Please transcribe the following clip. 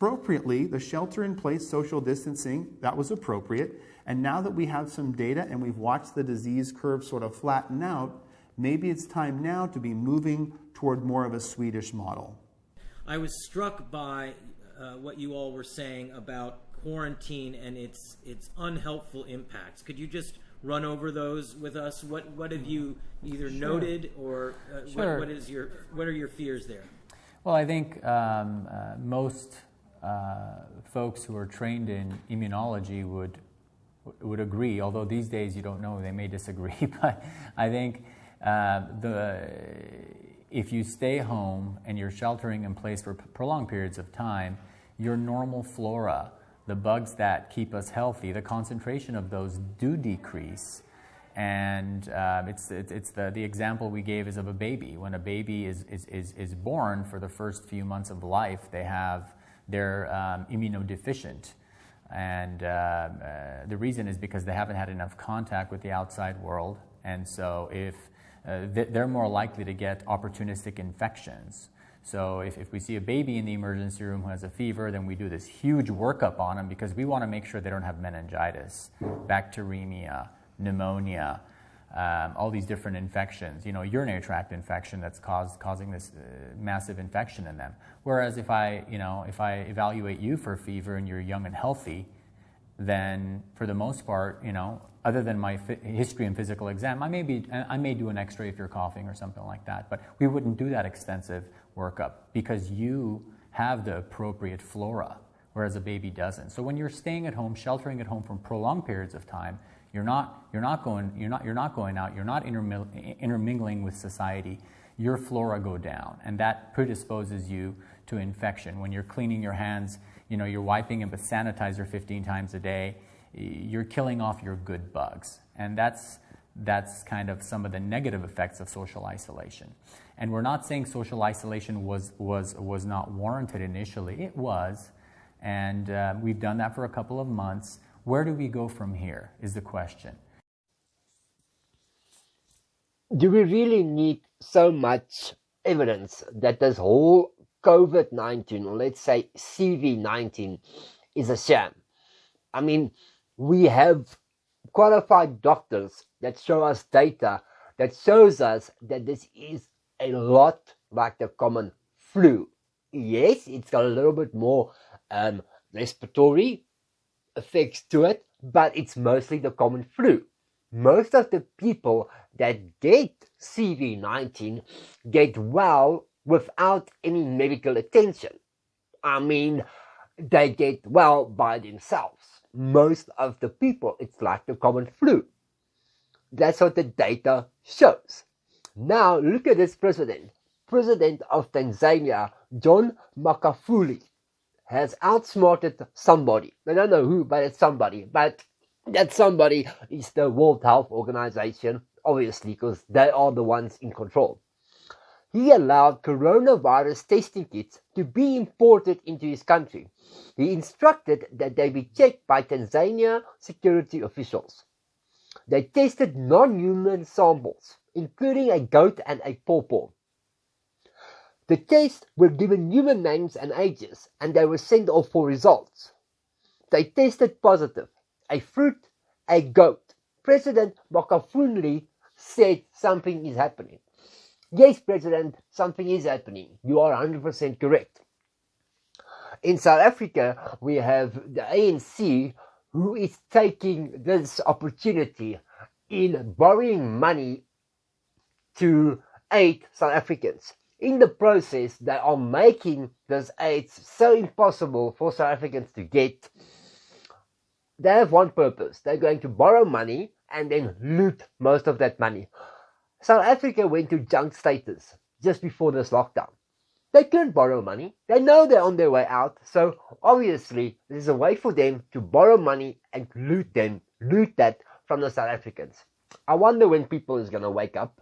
Appropriately, the shelter-in-place social distancing, that was appropriate. And now that we have some data and we've watched the disease curve sort of flatten out, maybe it's time now to be moving toward more of a Swedish model. I was struck by what you all were saying about quarantine and its unhelpful impacts. Could you just run over those with us? What have you either noted or Sure. what are your fears there? Well, I think most folks who are trained in immunology would agree, although these days you don't know, they may disagree, but I think if you stay home and you're sheltering in place for prolonged periods of time, your normal flora, the bugs that keep us healthy, the concentration of those do decrease. And it's the example we gave is of a baby. When a baby is born, for the first few months of life, they're immunodeficient. And the reason is because they haven't had enough contact with the outside world. And so if they're more likely to get opportunistic infections. So if we see a baby in the emergency room who has a fever, then we do this huge workup on them because we want to make sure they don't have meningitis, bacteremia, pneumonia, all these different infections, urinary tract infection that's causing this massive infection in them. Whereas if I evaluate you for a fever and you're young and healthy, then for the most part, other than my history and physical exam, I may do an X-ray if you're coughing or something like that, but we wouldn't do that extensive workup because you have the appropriate flora, whereas a baby doesn't. So when you're staying at home, sheltering at home for prolonged periods of time, you're not going out, you're not intermingling with society, your flora go down, and that predisposes you to infection. When you're cleaning your hands, you're wiping them with sanitizer 15 times a day, you're killing off your good bugs. And that's kind of some of the negative effects of social isolation. And we're not saying social isolation was not warranted initially. It was, and we've done that for a couple of months. Where do we go from here is the question. Do we really need so much evidence that this whole COVID-19, or let's say CV-19, is a sham? I mean, we have qualified doctors that show us data that shows us that this is a lot like the common flu. Yes, it's got a little bit more respiratory effects to it, but it's mostly the common flu. Most of the people that get CV-19 get well without any medical attention. I mean, they get well by themselves. Most of the people, it's like the common flu. That's what the data shows. Now, look at this president. President of Tanzania, John Magufuli, has outsmarted somebody. I don't know who, but it's somebody. But that somebody is the World Health Organization, obviously, because they are the ones in control. He allowed coronavirus testing kits to be imported into his country. He instructed that they be checked by Tanzania security officials. They tested non-human samples, including a goat and a pawpaw. The tests were given human names and ages, and they were sent off for results. They tested positive. A fruit, a goat. President Magufuli said something is happening. Yes, President, something is happening. You are 100% correct. In South Africa, we have the ANC, who is taking this opportunity in borrowing money to aid South Africans. In the process, they are making this aid so impossible for South Africans to get. They have one purpose. They're going to borrow money and then loot most of that money. South Africa went to junk status just before this lockdown. They couldn't borrow money. They know they're on their way out. So obviously, there's a way for them to borrow money and loot that from the South Africans. I wonder when people is going to wake up.